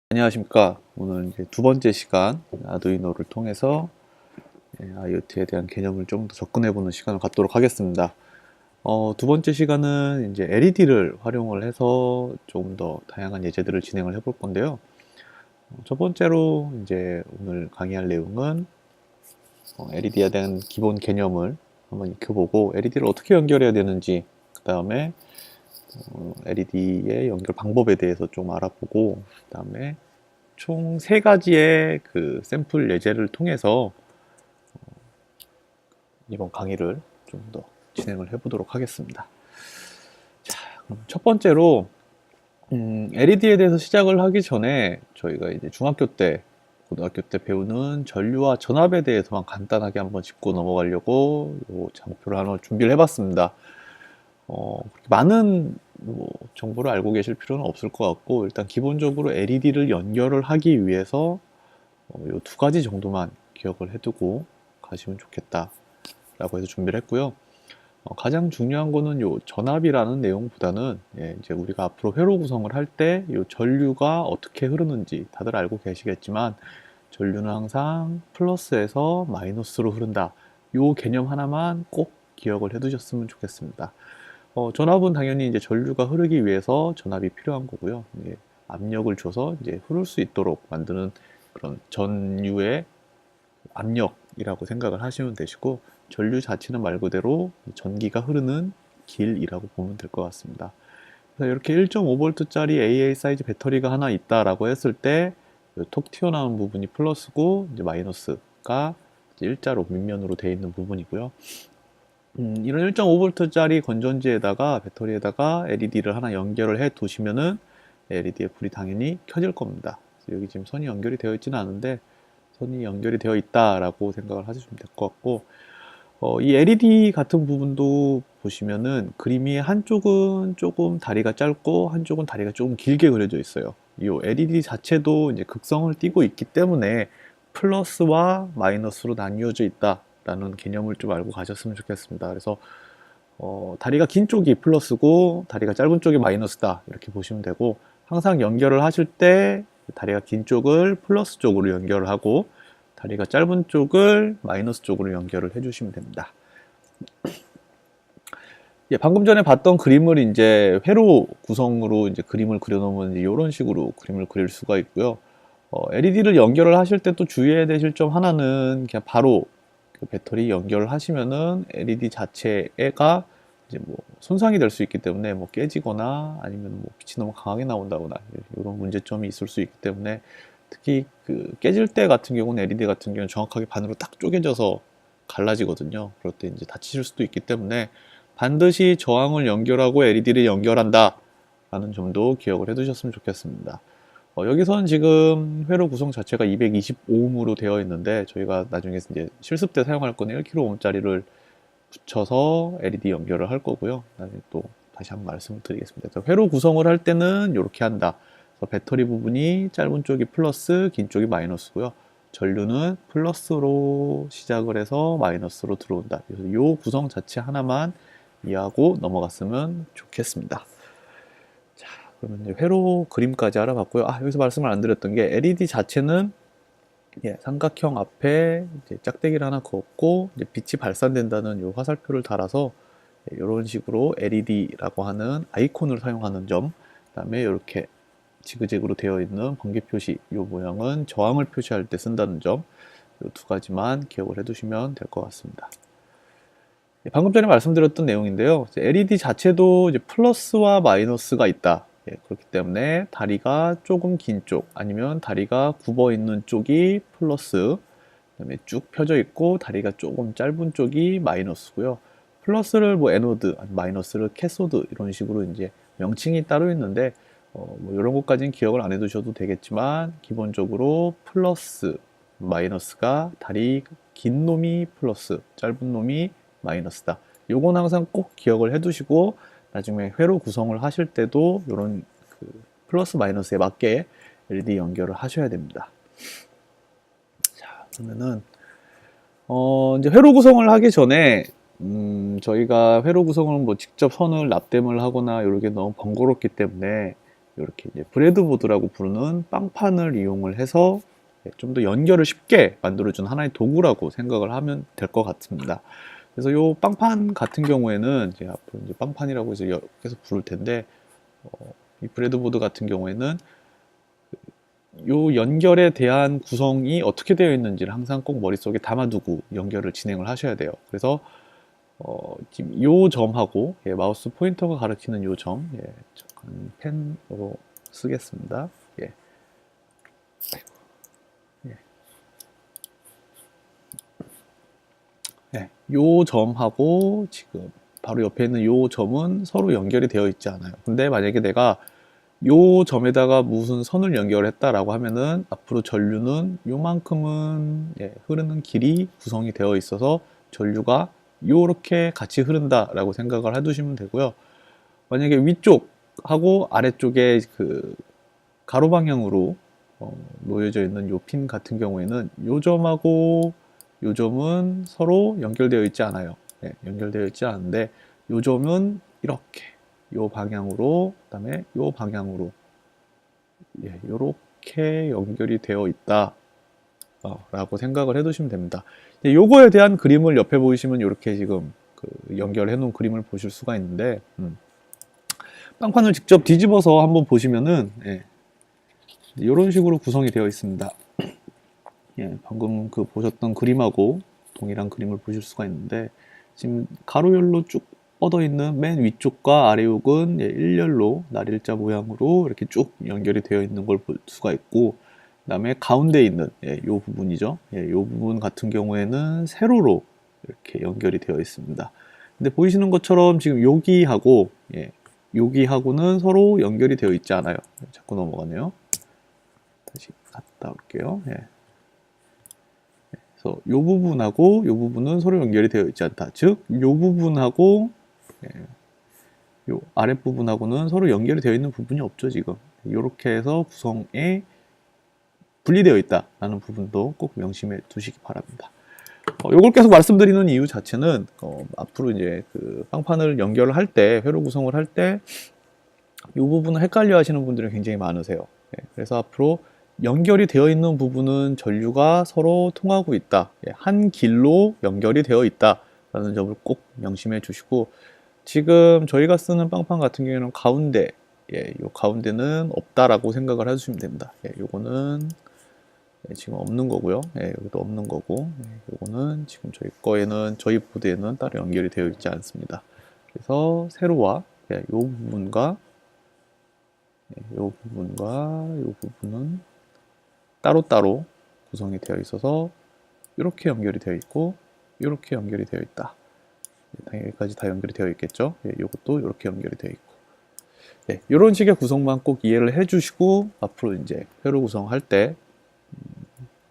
안녕하십니까. 오늘 이제 두 번째 시간 아두이노를 통해서 IoT에 대한 개념을 좀 더 접근해보는 시간을 갖도록 하겠습니다. 두 번째 시간은 이제 LED를 활용을 해서 조금 더 다양한 예제들을 진행을 해볼 건데요. 첫 번째로 이제 오늘 강의할 내용은 LED에 대한 기본 개념을 한번 익혀보고 LED를 어떻게 연결해야 되는지, 그 다음에 LED의 연결 방법에 대해서 좀 알아보고, 그 다음에 총 세 가지의 그 샘플 예제를 통해서 이번 강의를 좀 더 진행을 해보도록 하겠습니다. 자, 그럼 첫 번째로 LED에 대해서 시작을 하기 전에 저희가 이제 중학교 때, 고등학교 때 배우는 전류와 전압에 대해서만 간단하게 한번 짚고 넘어가려고 요 장표를 하나 준비를 해봤습니다. 그렇게 많은 정보를 알고 계실 필요는 없을 것 같고, 일단 기본적으로 LED를 연결을 하기 위해서 요 두 가지 정도만 기억을 해두고 가시면 좋겠다 라고 해서 준비를 했고요. 가장 중요한 거는 요 전압이라는 내용보다는 이제 우리가 앞으로 회로 구성을 할 때 요 전류가 어떻게 흐르는지 다들 알고 계시겠지만, 전류는 항상 플러스에서 마이너스로 흐른다, 요 개념 하나만 꼭 기억을 해 두셨으면 좋겠습니다. 전압은 당연히 이제 전류가 흐르기 위해서 전압이 필요한 거고요. 압력을 줘서 이제 흐를 수 있도록 만드는 그런 전류의 압력이라고 생각을 하시면 되시고, 전류 자체는 말 그대로 전기가 흐르는 길이라고 보면 될 것 같습니다. 그래서 이렇게 1.5V짜리 AA 사이즈 배터리가 하나 있다라고 했을 때, 톡 튀어나온 부분이 플러스고 이제 마이너스가 이제 일자로 밑면으로 되어 있는 부분이고요. 이런 1.5V짜리 건전지에다가 배터리에다가 LED를 하나 연결을 해 두시면은 LED의 불이 당연히 켜질 겁니다. 여기 지금 선이 연결이 되어 있지는 않은데 선이 연결이 되어 있다라고 생각을 하시면 될 것 같고, 이 LED 같은 부분도 보시면은 그림이 한쪽은 조금 다리가 짧고 한쪽은 다리가 조금 길게 그려져 있어요. 이 LED 자체도 이제 극성을 띠고 있기 때문에 플러스와 마이너스로 나뉘어져 있다라는 개념을 좀 알고 가셨으면 좋겠습니다. 그래서 다리가 긴 쪽이 플러스고 다리가 짧은 쪽이 마이너스다, 이렇게 보시면 되고, 항상 연결을 하실 때 다리가 긴 쪽을 플러스 쪽으로 연결을 하고 다리가 짧은 쪽을 마이너스 쪽으로 연결을 해주시면 됩니다. 방금 전에 봤던 그림을 이제 회로 구성으로 이제 그림을 그려놓으면 이런 식으로 그림을 그릴 수가 있고요. LED를 연결을 하실 때 또 주의해야 되실 점 하나는, 그냥 바로 그 배터리 연결을 하시면은 LED 자체가 이제 뭐 손상이 될 수 있기 때문에, 뭐 깨지거나 아니면 뭐 빛이 너무 강하게 나온다거나 이런 문제점이 있을 수 있기 때문에, 특히 그 깨질 때 같은 경우는 LED 같은 경우는 정확하게 반으로 딱 쪼개져서 갈라지거든요. 그럴 때 이제 다치실 수도 있기 때문에 반드시 저항을 연결하고 LED를 연결한다 라는 점도 기억을 해 두셨으면 좋겠습니다. 여기서는 지금 회로 구성 자체가 220ohm으로 되어 있는데, 저희가 나중에 이제 실습 때 사용할 거는 1kohm짜리를 붙여서 LED 연결을 할 거고요. 나중에 또 다시 한번 말씀을 드리겠습니다. 회로 구성을 할 때는 이렇게 한다. 배터리 부분이 짧은 쪽이 플러스, 긴 쪽이 마이너스고요. 전류는 플러스로 시작을 해서 마이너스로 들어온다. 그래서 이 구성 자체 하나만 이해하고 넘어갔으면 좋겠습니다. 자, 그러면 이제 회로 그림까지 알아봤고요. 여기서 말씀을 안 드렸던 게, LED 자체는 삼각형 앞에 이제 짝대기를 하나 그었고 이제 빛이 발산된다는 요 화살표를 달아서 이런 식으로 LED라고 하는 아이콘을 사용하는 점, 그다음에 이렇게 지그재그로 되어 있는 번개 표시, 이 모양은 저항을 표시할 때 쓴다는 점, 이 두 가지만 기억을 해두시면 될 것 같습니다. 방금 전에 말씀드렸던 내용인데요. LED 자체도 이제 플러스와 마이너스가 있다. 그렇기 때문에 다리가 조금 긴 쪽, 아니면 다리가 굽어 있는 쪽이 플러스, 그다음에 쭉 펴져 있고 다리가 조금 짧은 쪽이 마이너스고요. 플러스를 뭐 에노드, 마이너스를 캐소드, 이런 식으로 이제 명칭이 따로 있는데, 뭐 이런 것까지는 기억을 안 해두셔도 되겠지만, 기본적으로 플러스, 마이너스가 다리 긴 놈이 플러스, 짧은 놈이 마이너스다. 요건 항상 꼭 기억을 해두시고, 나중에 회로 구성을 하실 때도 이런 그 플러스 마이너스에 맞게 LED 연결을 하셔야 됩니다. 자, 그러면은 이제 회로 구성을 하기 전에 저희가 회로 구성을 뭐 직접 선을 납땜을 하거나 이렇게 너무 번거롭기 때문에 이렇게 이제 브레드보드라고 부르는 빵판을 이용을 해서 좀 더 연결을 쉽게 만들어준 하나의 도구라고 생각을 하면 될 것 같습니다. 그래서 이 빵판 같은 경우에는 이제 앞으로 이제 빵판이라고 해서 계속 부를 텐데, 이 브레드보드 같은 경우에는 요 연결에 대한 구성이 어떻게 되어 있는지를 항상 꼭 머릿속에 담아두고 연결을 진행을 하셔야 돼요. 그래서 지금 요 점하고 마우스 포인터가 가리키는 요 점, 잠깐 펜으로 쓰겠습니다. 예. 예. 요 점하고 지금 바로 옆에 있는 요 점은 서로 연결이 되어 있지 않아요. 근데 만약에 내가 요 점에다가 무슨 선을 연결했다라고 하면은 앞으로 전류는 요만큼은 흐르는 길이 구성이 되어 있어서 전류가 요렇게 같이 흐른다라고 생각을 해두시면 되고요. 만약에 위쪽하고 아래쪽에 그 가로 방향으로 놓여져 있는 요 핀 같은 경우에는 요 점하고 요 점은 서로 연결되어 있지 않아요. 연결되어 있지 않은데 요 점은 이렇게 요 방향으로, 그다음에 요 방향으로 요렇게 연결이 되어 있다 라고 생각을 해 두시면 됩니다. 요거에 대한 그림을 옆에 보이시면 이렇게 지금 그 연결해 놓은 그림을 보실 수가 있는데, 빵판을 직접 뒤집어서 한번 보시면은 이런 식으로 구성이 되어 있습니다. 방금 그 보셨던 그림하고 동일한 그림을 보실 수가 있는데, 지금 가로열로 쭉 뻗어 있는 맨 위쪽과 아래쪽은 일렬로 날일자 모양으로 이렇게 쭉 연결이 되어 있는 걸 볼 수가 있고, 그 다음에 가운데 있는 요 부분이죠. 요 부분 같은 경우에는 세로로 이렇게 연결이 되어 있습니다. 근데 보이시는 것처럼 지금 여기하고는 서로 연결이 되어 있지 않아요. 자꾸 넘어가네요. 다시 갔다 올게요. 그래서 이 부분하고 이 부분은 서로 연결이 되어 있지 않다. 즉, 이 부분하고 이 아랫부분하고는 서로 연결이 되어 있는 부분이 없죠, 지금. 이렇게 해서 구성에 분리되어 있다라는 부분도 꼭 명심해 두시기 바랍니다. 이걸 계속 말씀드리는 이유 자체는 앞으로 이제 그 빵판을 연결을 할 때, 회로 구성을 할 때 이 부분을 헷갈려 하시는 분들이 굉장히 많으세요. 그래서 앞으로 연결이 되어 있는 부분은 전류가 서로 통하고 있다. 한 길로 연결이 되어 있다. 라는 점을 꼭 명심해 주시고, 지금 저희가 쓰는 빵판 같은 경우에는 가운데, 요 가운데는 없다라고 생각을 해주시면 됩니다. 요거는 지금 없는 거고요. 여기도 없는 거고, 요거는 지금 저희 보드에는 따로 연결이 되어 있지 않습니다. 그래서 세로와 요 부분과 요 부분은 따로따로 구성이 되어 있어서 이렇게 연결이 되어 있고 이렇게 연결이 되어 있다. 당연히 여기까지 다 연결이 되어 있겠죠. 이것도 이렇게 연결이 되어 있고, 이런 식의 구성만 꼭 이해를 해주시고 앞으로 이제 회로 구성할 때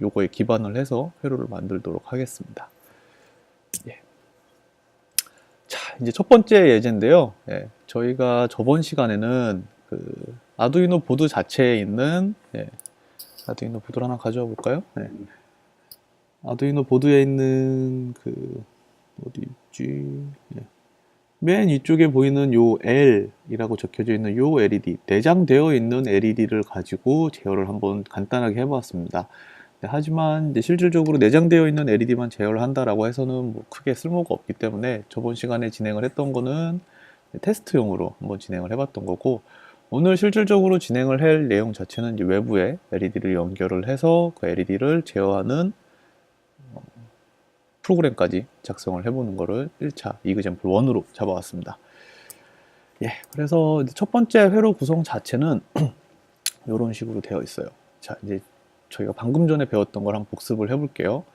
요거에 기반을 해서 회로를 만들도록 하겠습니다. 자, 이제 첫 번째 예제인데요. 저희가 저번 시간에는 그 아두이노 보드 자체에 있는 아두이노 보드를 하나 가져와 볼까요? 아두이노 보드에 있는 그 어디 있지? 맨 위쪽에 보이는 요 L이라고 적혀져 있는 요 LED, 내장되어 있는 LED를 가지고 제어를 한번 간단하게 해보았습니다. 하지만 이제 실질적으로 내장되어 있는 LED만 제어를 한다라고 해서는 뭐 크게 쓸모가 없기 때문에 저번 시간에 진행을 했던 거는 테스트용으로 한번 진행을 해봤던 거고, 오늘 실질적으로 진행을 할 내용 자체는 이제 외부에 LED를 연결을 해서 그 LED를 제어하는 프로그램까지 작성을 해보는 거를 1차 이그젬플 1으로 잡아왔습니다. 그래서 첫 번째 회로 구성 자체는 이런 식으로 되어 있어요. 자, 이제 저희가 방금 전에 배웠던 걸 한번 복습을 해볼게요.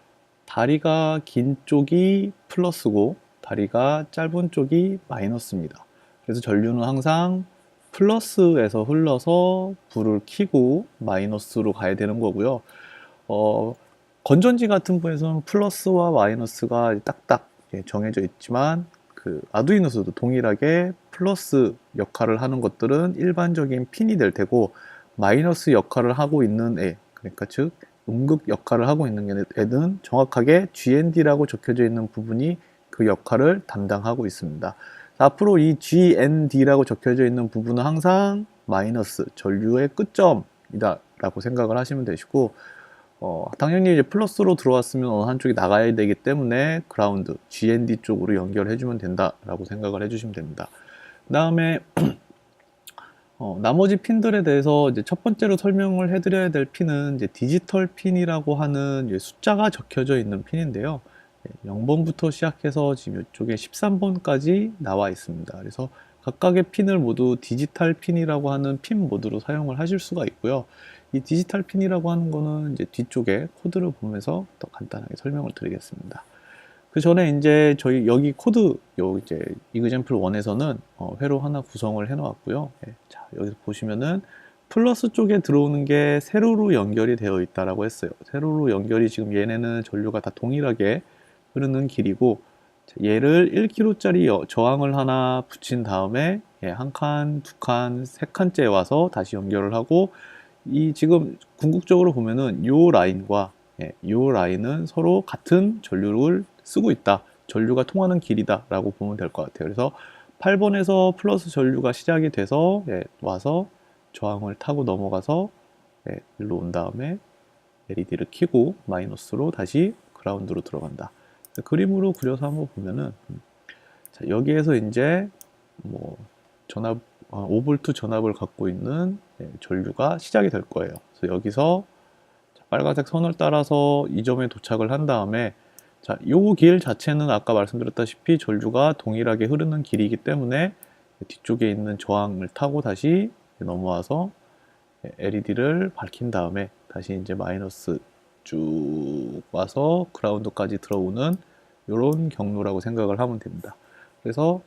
다리가 긴 쪽이 플러스고 다리가 짧은 쪽이 마이너스입니다. 그래서 전류는 항상 플러스에서 흘러서 불을 켜고 마이너스로 가야 되는 거고요. 건전지 같은 분에서는 플러스와 마이너스가 딱딱 정해져 있지만 그 아두이노에서도 동일하게 플러스 역할을 하는 것들은 일반적인 핀이 될 테고, 마이너스 역할을 하고 있는 그러니까 즉 음극 역할을 하고 있는 애는 정확하게 GND라고 적혀져 있는 부분이 그 역할을 담당하고 있습니다. 앞으로 이 GND라고 적혀져 있는 부분은 항상 마이너스 전류의 끝점이다 라고 생각을 하시면 되시고, 당연히 이제 플러스로 들어왔으면 어느 한쪽이 나가야 되기 때문에 그라운드 GND 쪽으로 연결해 주면 된다 라고 생각을 해 주시면 됩니다. 그 다음에 나머지 핀들에 대해서 이제 첫 번째로 설명을 해드려야 될 핀은 이제 디지털 핀이라고 하는 숫자가 적혀져 있는 핀인데요. 0번부터 시작해서 지금 이쪽에 13번까지 나와 있습니다. 그래서 각각의 핀을 모두 디지털 핀이라고 하는 핀 모드로 사용을 하실 수가 있고요. 이 디지털 핀이라고 하는 거는 이제 뒤쪽에 코드를 보면서 더 간단하게 설명을 드리겠습니다. 그 전에 이제 저희 여기 코드 이제 이그젬플 1에서는 회로 하나 구성을 해 놓았고요. 자, 여기서 보시면은 플러스 쪽에 들어오는 게 세로로 연결이 되어 있다라고 했어요. 세로로 연결이 지금 얘네는 전류가 다 동일하게 흐르는 길이고, 얘를 1kg짜리 저항을 하나 붙인 다음에 한 칸, 두 칸, 세 칸째 와서 다시 연결을 하고, 이 지금 궁극적으로 보면은 요 라인과 요 라인은 서로 같은 전류를 쓰고 있다. 전류가 통하는 길이다 라고 보면 될 것 같아요. 그래서 8번에서 플러스 전류가 시작이 돼서 와서 저항을 타고 넘어가서 일로 온 다음에 LED를 켜고 마이너스로 다시 그라운드로 들어간다. 그림으로 그려서 한번 보면은 자, 여기에서 이제 뭐 전압 5V 전압을 갖고 있는 전류가 시작이 될 거예요. 그래서 여기서 빨간색 선을 따라서 이 점에 도착을 한 다음에, 자, 요 길 자체는 아까 말씀드렸다시피 전류가 동일하게 흐르는 길이기 때문에 뒤쪽에 있는 저항을 타고 다시 넘어와서 LED를 밝힌 다음에 다시 이제 마이너스 쭉 와서 그라운드까지 들어오는 이런 경로라고 생각을 하면 됩니다. 그래서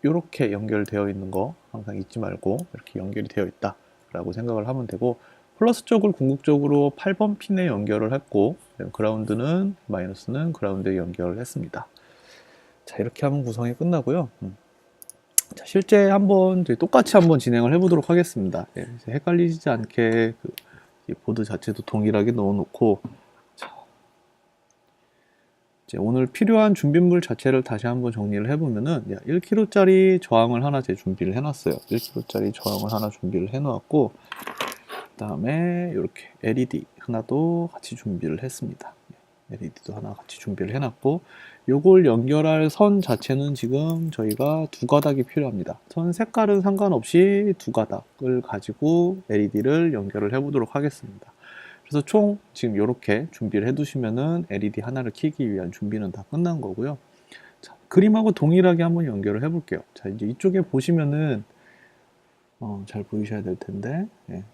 이렇게 연결되어 있는 거 항상 잊지 말고 이렇게 연결이 되어 있다 라고 생각을 하면 되고, 플러스 쪽을 궁극적으로 8번 핀에 연결을 했고, 그라운드는 마이너스는 그라운드에 연결을 했습니다. 자, 이렇게 하면 구성이 끝나고요. 자, 실제 한번 똑같이 한번 진행을 해보도록 하겠습니다. 헷갈리지 않게 이 보드 자체도 동일하게 넣어놓고, 자, 이제 오늘 필요한 준비물 자체를 다시 한번 정리를 해보면은 1kg짜리 저항을 하나 제 준비를 해놨어요. 1kg짜리 저항을 하나 준비를 해놓았고, 그 다음에 이렇게 LED 하나도 같이 준비를 했습니다. LED도 하나 같이 준비를 해놨고, 요걸 연결할 선 자체는 지금 저희가 두 가닥이 필요합니다. 선 색깔은 상관없이 두 가닥을 가지고 LED를 연결을 해 보도록 하겠습니다. 그래서 총 지금 이렇게 준비를 해 두시면은 LED 하나를 켜기 위한 준비는 다 끝난 거고요. 자, 그림하고 동일하게 한번 연결을 해 볼게요. 자, 이제 이쪽에 보시면은 잘 보이셔야 될 텐데,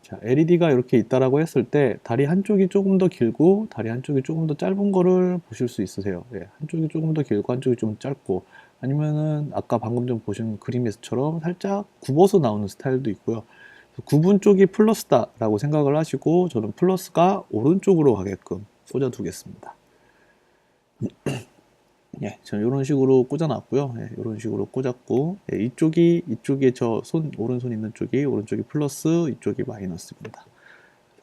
자, LED가 이렇게 있다라고 했을 때 다리 한쪽이 조금 더 길고 다리 한쪽이 조금 더 짧은 거를 보실 수 있으세요. 한쪽이 조금 더 길고 한쪽이 좀 짧고, 아니면은 아까 방금 전 보신 그림에서처럼 살짝 굽어서 나오는 스타일도 있고요. 구분 쪽이 플러스다 라고 생각을 하시고, 저는 플러스가 오른쪽으로 가게끔 꽂아 두겠습니다. 저는 이런 식으로 꽂아놨고요. 이런 식으로 꽂았고, 이쪽에 저 오른손 있는 쪽이 오른쪽이 플러스, 이쪽이 마이너스입니다.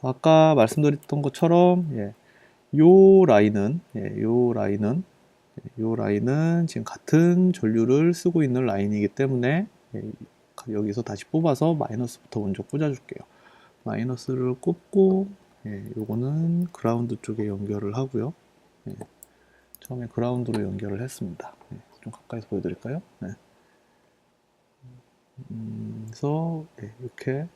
아까 말씀드렸던 것처럼 요 라인은 지금 같은 전류를 쓰고 있는 라인이기 때문에 여기서 다시 뽑아서 마이너스부터 먼저 꽂아줄게요. 마이너스를 꽂고, 요거는 그라운드 쪽에 연결을 하고요. 처음에 그라운드로 연결을 했습니다. 좀 가까이서 보여드릴까요? 그래서 이렇게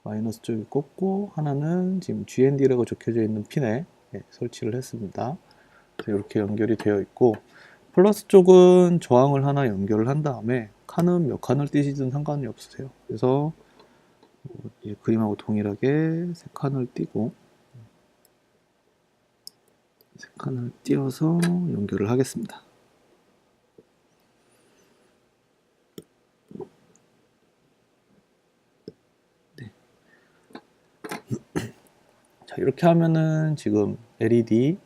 마이너스 쪽에 꽂고, 하나는 지금 GND라고 적혀져 있는 핀에 설치를 했습니다. 이렇게 연결이 되어 있고, 플러스 쪽은 저항을 하나 연결을 한 다음에 칸은 몇 칸을 띄시든 상관이 없으세요. 그래서 그림하고 동일하게 세 칸을 띄고, 세 칸을 띄어서 연결을 하겠습니다. 자, 이렇게 하면은 지금 LED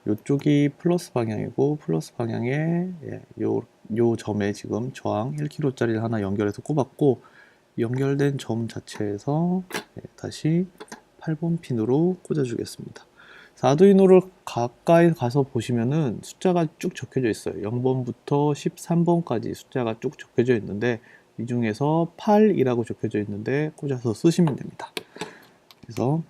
요쪽이 플러스 방향이고, 플러스 방향에 요 점에 지금 저항 1kg짜리를 하나 연결해서 꼽았고, 연결된 점 자체에서 다시 8번 핀으로 꽂아 주겠습니다. 아두이노를 가까이 가서 보시면은 숫자가 쭉 적혀져 있어요. 0번부터 13번까지 숫자가 쭉 적혀져 있는데, 이 중에서 8이라고 적혀져 있는데 꽂아서 쓰시면 됩니다. 그래서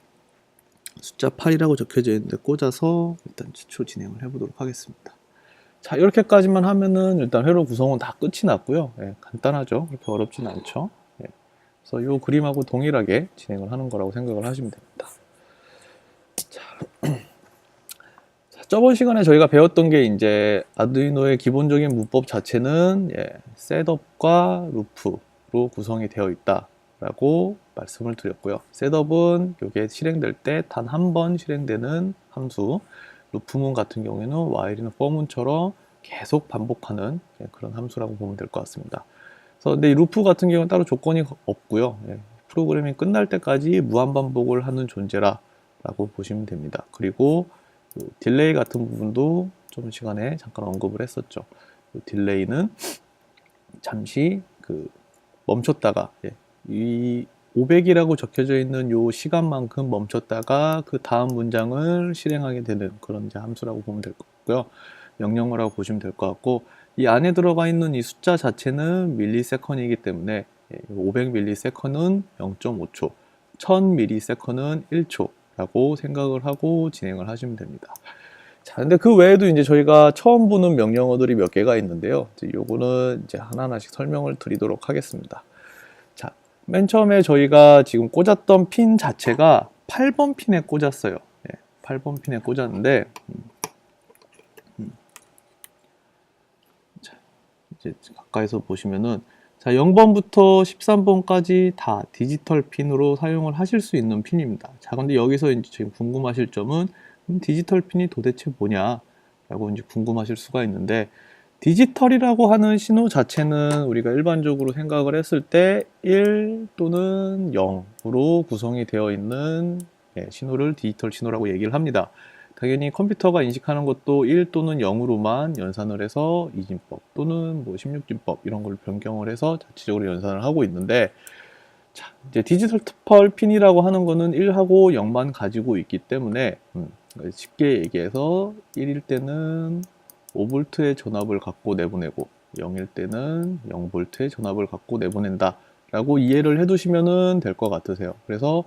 숫자 8이라고 적혀져 있는데 꽂아서 일단 기초 진행을 해보도록 하겠습니다. 자, 이렇게까지만 하면은 일단 회로 구성은 다 끝이 났고요. 예, 간단하죠. 그렇게 어렵진 않죠. 예, 그래서 이 그림하고 동일하게 진행을 하는 거라고 생각을 하시면 됩니다. 자, 저번 시간에 저희가 배웠던 게 이제 아두이노의 기본적인 문법 자체는 셋업과 루프로 구성이 되어 있다라고 말씀을 드렸고요. 셋업은 이게 실행될 때 단 한 번 실행되는 함수, 루프문 같은 경우에는 while이나 for문처럼 계속 반복하는 그런 함수라고 보면 될 것 같습니다. 그래서 근데 이 루프 같은 경우는 따로 조건이 없고요. 프로그램이 끝날 때까지 무한 반복을 하는 존재라고 보시면 됩니다. 그리고 딜레이 같은 부분도 좀 시간에 잠깐 언급을 했었죠. 딜레이는 잠시 멈췄다가 이 500이라고 적혀져 있는 요 시간만큼 멈췄다가 그 다음 문장을 실행하게 되는 그런 이제 함수라고 보면 될 것 같고요. 명령어라고 보시면 될 것 같고, 이 안에 들어가 있는 이 숫자 자체는 밀리세컨이기 때문에 500ms는 0.5초, 1000ms는 1초 라고 생각을 하고 진행을 하시면 됩니다. 자, 근데 그 외에도 이제 저희가 처음 보는 명령어들이 몇 개가 있는데요. 요거는 이제 하나하나씩 설명을 드리도록 하겠습니다. 자, 맨 처음에 저희가 지금 꽂았던 핀 자체가 8번 핀에 꽂았어요. 8번 핀에 꽂았는데, 자, 이제 가까이서 보시면은, 자, 0번부터 13번까지 다 디지털 핀으로 사용을 하실 수 있는 핀입니다. 자, 근데 여기서 이제 지금 궁금하실 점은 디지털 핀이 도대체 뭐냐? 라고 이제 궁금하실 수가 있는데, 디지털이라고 하는 신호 자체는 우리가 일반적으로 생각을 했을 때 1 또는 0으로 구성이 되어 있는 신호를 디지털 신호라고 얘기를 합니다. 당연히 컴퓨터가 인식하는 것도 1 또는 0으로만 연산을 해서 이진법 또는 뭐 16진법 이런 걸 변경을 해서 자체적으로 연산을 하고 있는데, 자, 이제 디지털 핀이라고 하는 거는 1하고 0만 가지고 있기 때문에 쉽게 얘기해서 1일 때는 5V의 전압을 갖고 내보내고 0일 때는 0V의 전압을 갖고 내보낸다 라고 이해를 해 두시면 될 것 같으세요. 그래서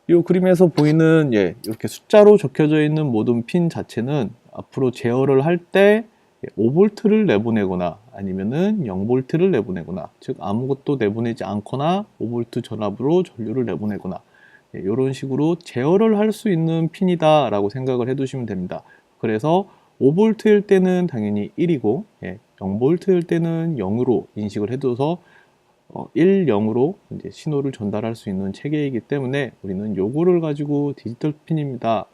이 그림에서 보이는 이렇게 숫자로 적혀져 있는 모든 핀 자체는 앞으로 제어를 할 때 5V를 내보내거나 아니면은 0V를 내보내거나, 즉 아무것도 내보내지 않거나 5V 전압으로 전류를 내보내거나 이런 식으로 제어를 할 수 있는 핀이다 라고 생각을 해 두시면 됩니다. 그래서 5V일 때는 당연히 1이고 0V일 때는 0으로 인식을 해둬서 1, 0으로 이제 신호를 전달할 수 있는 체계이기 때문에 우리는 요거를 가지고 디지털 핀입니다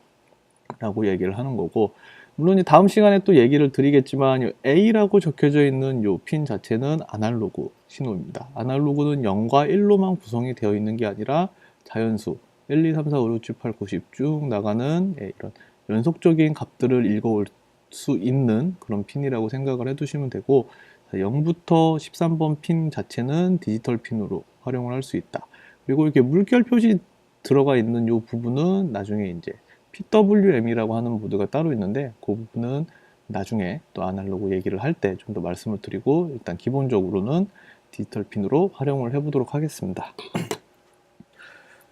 라고 얘기를 하는 거고, 물론 다음 시간에 또 얘기를 드리겠지만 A라고 적혀져 있는 요 핀 자체는 아날로그 신호입니다. 아날로그는 0과 1로만 구성이 되어 있는 게 아니라 자연수 1, 2, 3, 4, 5, 6, 7, 8, 9, 10 쭉 나가는 이런 연속적인 값들을 읽어올 수 있는 그런 핀이라고 생각을 해 두시면 되고, 0부터 13번 핀 자체는 디지털 핀으로 활용을 할 수 있다. 그리고 이렇게 물결 표시 들어가 있는 이 부분은 나중에 이제 PWM이라고 하는 모드가 따로 있는데 그 부분은 나중에 또 아날로그 얘기를 할 때 좀 더 말씀을 드리고, 일단 기본적으로는 디지털 핀으로 활용을 해보도록 하겠습니다.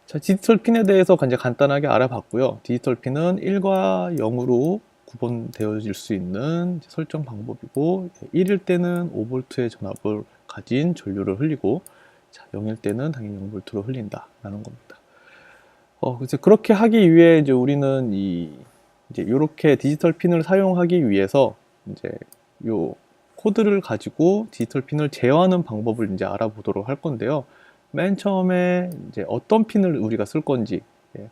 자, 디지털 핀에 대해서 이제 간단하게 알아봤고요. 디지털 핀은 1과 0으로 구분되어질 수 있는 설정 방법이고, 1일 때는 5V의 전압을 가진 전류를 흘리고, 자, 0일 때는 당연히 0V로 흘린다라는 겁니다. 그래서 그렇게 하기 위해 이제 우리는 이제 이렇게 디지털 핀을 사용하기 위해서 이제 요 코드를 가지고 디지털 핀을 제어하는 방법을 이제 알아보도록 할 건데요. 맨 처음에 이제 어떤 핀을 우리가 쓸 건지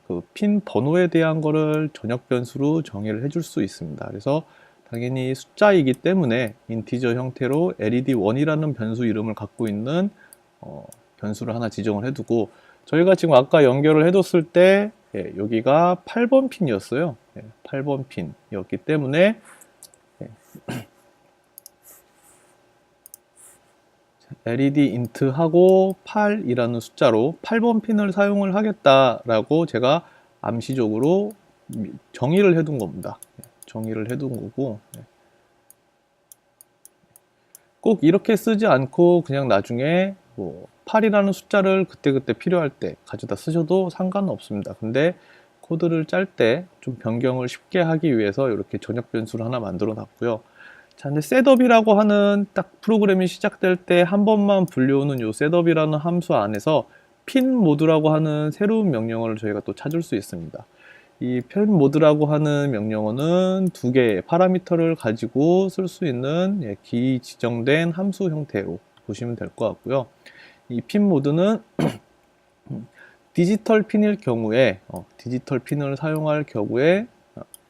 그 핀 번호에 대한 거를 전역 변수로 정의를 해줄 수 있습니다. 그래서 당연히 숫자이기 때문에 인티저 형태로 LED1이라는 변수 이름을 갖고 있는 변수를 하나 지정을 해두고, 저희가 지금 아까 연결을 해뒀을 때 여기가 8번 핀이었어요. 8번 핀이었기 때문에 LED int하고 8이라는 숫자로 8번 핀을 사용을 하겠다라고 제가 암시적으로 정의를 해둔 겁니다. 정의를 해둔 거고, 꼭 이렇게 쓰지 않고 그냥 나중에 뭐 8이라는 숫자를 그때그때 필요할 때 가져다 쓰셔도 상관은 없습니다. 근데 코드를 짤 때 좀 변경을 쉽게 하기 위해서 이렇게 전역 변수를 하나 만들어 놨고요. 자, 근데 셋업이라고 하는 딱 프로그램이 시작될 때 한 번만 불려오는 요 셋업이라는 함수 안에서 핀 모드라고 하는 새로운 명령어를 저희가 또 찾을 수 있습니다. 이 핀 모드라고 하는 명령어는 두 개의 파라미터를 가지고 쓸 수 있는 기 지정된 함수 형태로 보시면 될 것 같고요. 이 핀 모드는 디지털 핀일 경우에 디지털 핀을 사용할 경우에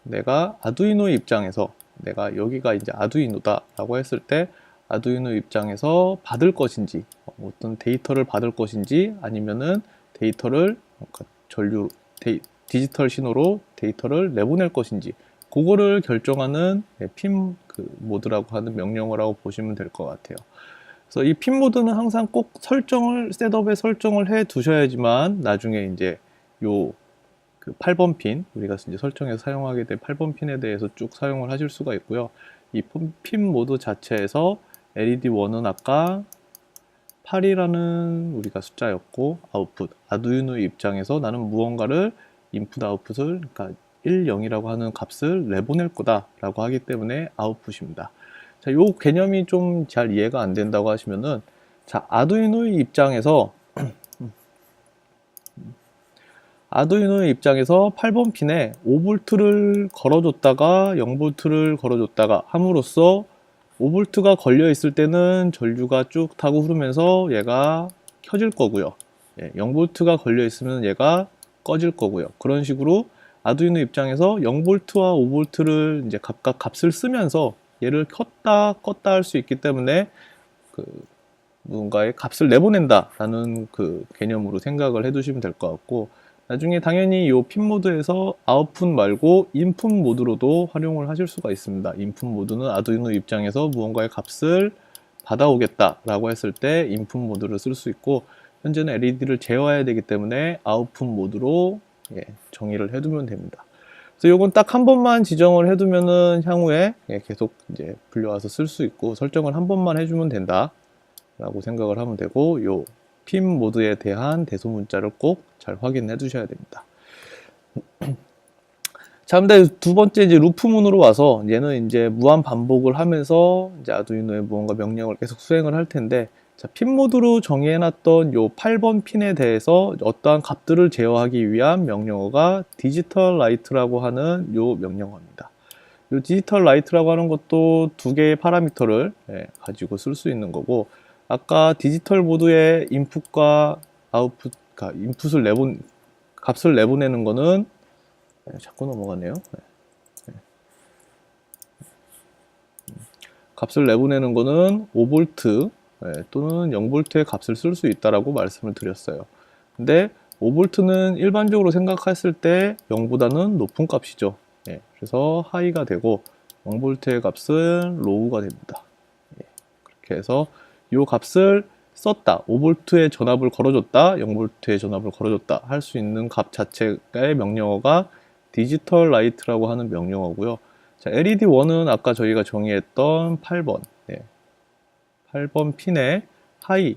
내가 아두이노 입장에서 내가 여기가 이제 아두이노다 라고 했을 때 아두이노 입장에서 받을 것인지 어떤 데이터를 받을 것인지 아니면은 데이터를 디지털 신호로 데이터를 내보낼 것인지 그거를 결정하는 핀 모드라고 하는 명령어라고 보시면 될 것 같아요. 그래서 이 핀 모드는 항상 꼭 셋업에 설정을 해 두셔야지만 나중에 이제 요 8번 핀, 우리가 이제 설정해서 사용하게 될 8번 핀에 대해서 쭉 사용을 하실 수가 있고요. 이 핀 모드 자체에서 LED1은 아까 8이라는 우리가 숫자였고, 아웃풋, 아두이노 입장에서 나는 무언가를 인풋 아웃풋을, 그러니까 1, 0이라고 하는 값을 내보낼 거다라고 하기 때문에 아웃풋입니다. 자, 요 개념이 좀 잘 이해가 안 된다고 하시면은, 자, 아두이노의 입장에서 8번 핀에 5V를 걸어줬다가 0V를 걸어줬다가 함으로써 5V가 걸려 있을 때는 전류가 쭉 타고 흐르면서 얘가 켜질 거고요. 0V가 걸려 있으면 얘가 꺼질 거고요. 그런 식으로 아두이노 입장에서 0V와 5V를 이제 각각 값을 쓰면서 얘를 켰다 껐다 할 수 있기 때문에 누군가의 값을 내보낸다라는 개념으로 생각을 해두시면 될 것 같고, 나중에 당연히 이 핀 모드에서 아웃풋 말고 인풋 모드로도 활용을 하실 수가 있습니다. 인풋 모드는 아두이노 입장에서 무언가의 값을 받아오겠다라고 했을 때 인풋 모드를 쓸 수 있고, 현재는 LED를 제어해야 되기 때문에 아웃풋 모드로 정의를 해두면 됩니다. 그래서 이건 딱 한 번만 지정을 해두면은 향후에 계속 이제 불려와서 쓸 수 있고, 설정을 한 번만 해주면 된다라고 생각을 하면 되고, 요 핀 모드에 대한 대소문자를 꼭 잘 확인해 두셔야 됩니다. 자, 근데 두 번째 이제 루프문으로 와서 얘는 이제 무한 반복을 하면서 이제 아두이노에 무언가 명령을 계속 수행을 할 텐데, 자, 핀 모드로 정의해놨던 요 8번 핀에 대해서 어떠한 값들을 제어하기 위한 명령어가 디지털 라이트라고 하는 요 명령어입니다. 요 디지털 라이트라고 하는 것도 두 개의 파라미터를 가지고 쓸 수 있는 거고, 아까 디지털 모드의 인풋과 아웃풋, 그러니까 인풋을 값을 내보내는 거는 자꾸 넘어가네요. 값을 내보내는 거는 5V 또는 0V의 값을 쓸 수 있다라고 말씀을 드렸어요. 근데 5V는 일반적으로 생각했을 때 0보다는 높은 값이죠. 그래서 하이가 되고 0V의 값은 로우가 됩니다. 그렇게 해서 이 값을 썼다, 5V의 전압을 걸어줬다, 0V의 전압을 걸어줬다 할 수 있는 값 자체의 명령어가 디지털 라이트라고 하는 명령어고요. 자, LED1은 아까 저희가 정의했던 8번 8번 핀에 하이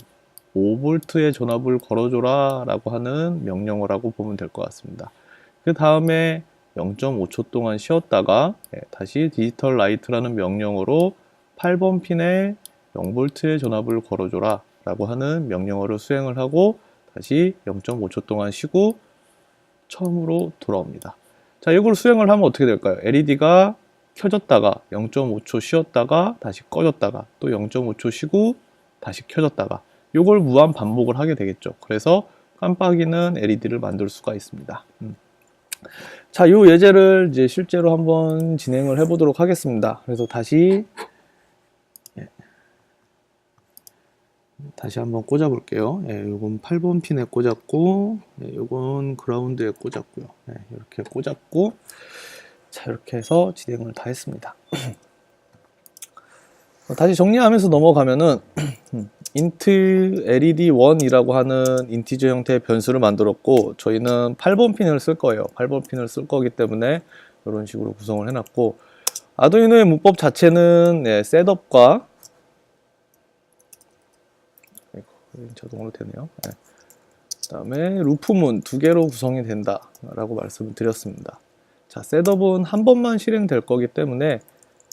5V의 전압을 걸어줘라 라고 하는 명령어라고 보면 될 것 같습니다. 그 다음에 0.5초 동안 쉬었다가 다시 디지털 라이트라는 명령어로 8번 핀에 0V의 전압을 걸어줘라 라고 하는 명령어를 수행을 하고 다시 0.5초 동안 쉬고 처음으로 돌아옵니다. 자, 이걸 수행을 하면 어떻게 될까요? LED가 켜졌다가 0.5초 쉬었다가 다시 꺼졌다가 또 0.5초 쉬고 다시 켜졌다가 이걸 무한 반복을 하게 되겠죠. 그래서 깜빡이는 LED를 만들 수가 있습니다. 자, 이 예제를 이제 실제로 한번 진행을 해 보도록 하겠습니다. 그래서 다시 한번 꽂아 볼게요. 요건 8번 핀에 꽂았고, 요건 그라운드에 꽂았고요. 이렇게 꽂았고, 자, 이렇게 해서 진행을 다 했습니다. 다시 정리하면서 넘어가면은 int led1이라고 하는 인티저 형태의 변수를 만들었고, 저희는 8번 핀을 쓸 거예요. 8번 핀을 쓸 거기 때문에 이런 식으로 구성을 해놨고, 아두이노의 문법 자체는 셋업과 자동으로 되네요. 네. 그 다음에 루프문 2개로 구성이 된다 라고 말씀을 드렸습니다. 자, 셋업은 한 번만 실행될 거기 때문에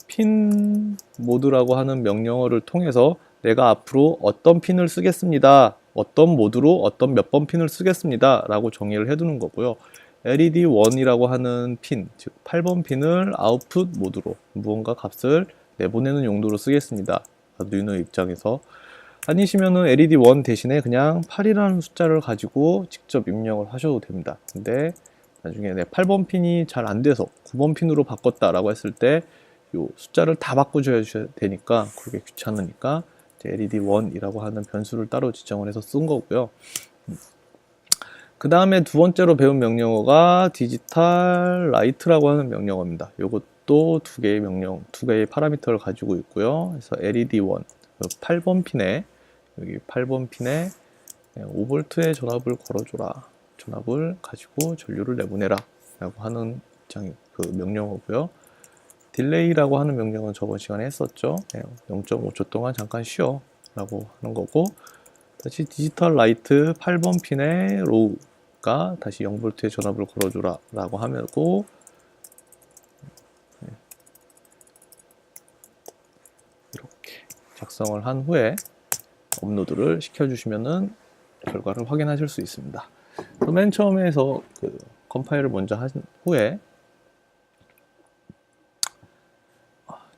핀 모드라고 하는 명령어를 통해서 내가 앞으로 어떤 핀을 쓰겠습니다, 어떤 모드로 어떤 몇 번 핀을 쓰겠습니다 라고 정의를 해두는 거고요. LED1이라고 하는 핀, 즉 8번 핀을 아웃풋 모드로 무언가 값을 내보내는 용도로 쓰겠습니다. 아두이노 입장에서 아니시면은 LED1 대신에 그냥 8이라는 숫자를 가지고 직접 입력을 하셔도 됩니다. 근데 나중에 내 8번 핀이 잘 안 돼서 9번 핀으로 바꿨다라고 했을 때 요 숫자를 다 바꿔줘야 되니까 그게 귀찮으니까 LED1이라고 하는 변수를 따로 지정을 해서 쓴 거고요. 그 다음에 두 번째로 배운 명령어가 디지털 라이트라고 하는 명령어입니다. 이것도 두 개의 파라미터를 가지고 있고요. 그래서 LED1 8번 핀에 여기 8번 핀에 5V의 전압을 걸어줘라. 전압을 가지고 전류를 내보내라 라고 하는 그 명령어고요. 딜레이라고 하는 명령은 저번 시간에 했었죠. 0.5초 동안 잠깐 쉬어 라고 하는 거고, 다시 디지털 라이트 8번 핀에 로우가 다시 0V의 전압을 걸어줘라 라고 하고, 이렇게 작성을 한 후에 업로드를 시켜주시면은 결과를 확인하실 수 있습니다. 맨 처음에서 그 컴파일을 먼저 한 후에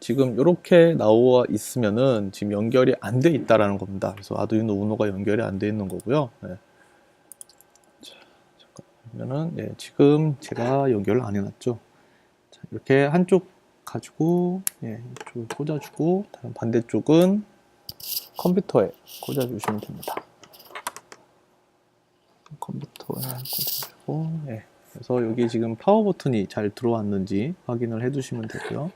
지금 이렇게 나와 있으면은 지금 연결이 안 돼 있다라는 겁니다. 그래서 아두이노 우노가 연결이 안 돼 있는 거고요. 네. 자, 잠깐 보면은 네, 지금 제가 연결을 안 해놨죠. 자, 이렇게 한쪽 가지고 이쪽을 꽂아주고 다른 반대쪽은 컴퓨터에 꽂아주시면 됩니다. 컴퓨터에 꽂아주고, 그래서 여기 지금 파워 버튼이 잘 들어왔는지 확인을 해두시면 되고요.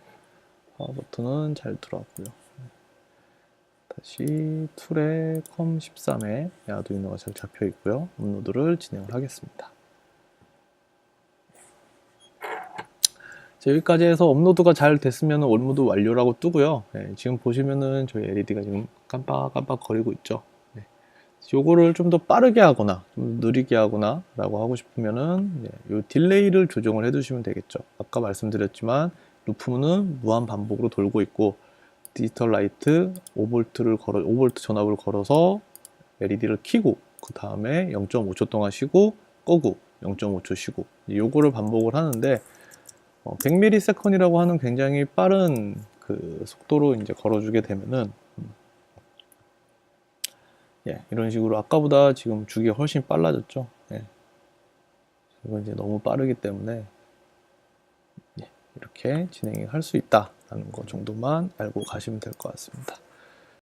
파워 버튼은 잘 들어왔고요. 다시 툴에 컴13에 아두이노가 잘 잡혀 있고요. 업로드를 진행을 하겠습니다. 자, 여기까지 해서 업로드가 잘 됐으면 업로드 완료라고 뜨고요. 지금 보시면은 저희 LED가 지금 깜빡깜빡 거리고 있죠. 요거를 좀 더 빠르게 하거나 좀 느리게 하거나 라고 하고 싶으면은 요 딜레이를 조정을 해 두시면 되겠죠. 아까 말씀드렸지만 루프문은 무한 반복으로 돌고 있고 디지털 라이트 5V 전압을 걸어서 LED를 켜고 그 다음에 0.5초 동안 쉬고 끄고 0.5초 쉬고 요거를 반복을 하는데 100ms이라고 하는 굉장히 빠른 그 속도로 이제 걸어주게 되면은 이런 식으로 아까보다 지금 주기가 훨씬 빨라졌죠. 이건 이제 너무 빠르기 때문에 이렇게 진행을 할 수 있다라는 거 정도만 알고 가시면 될 것 같습니다.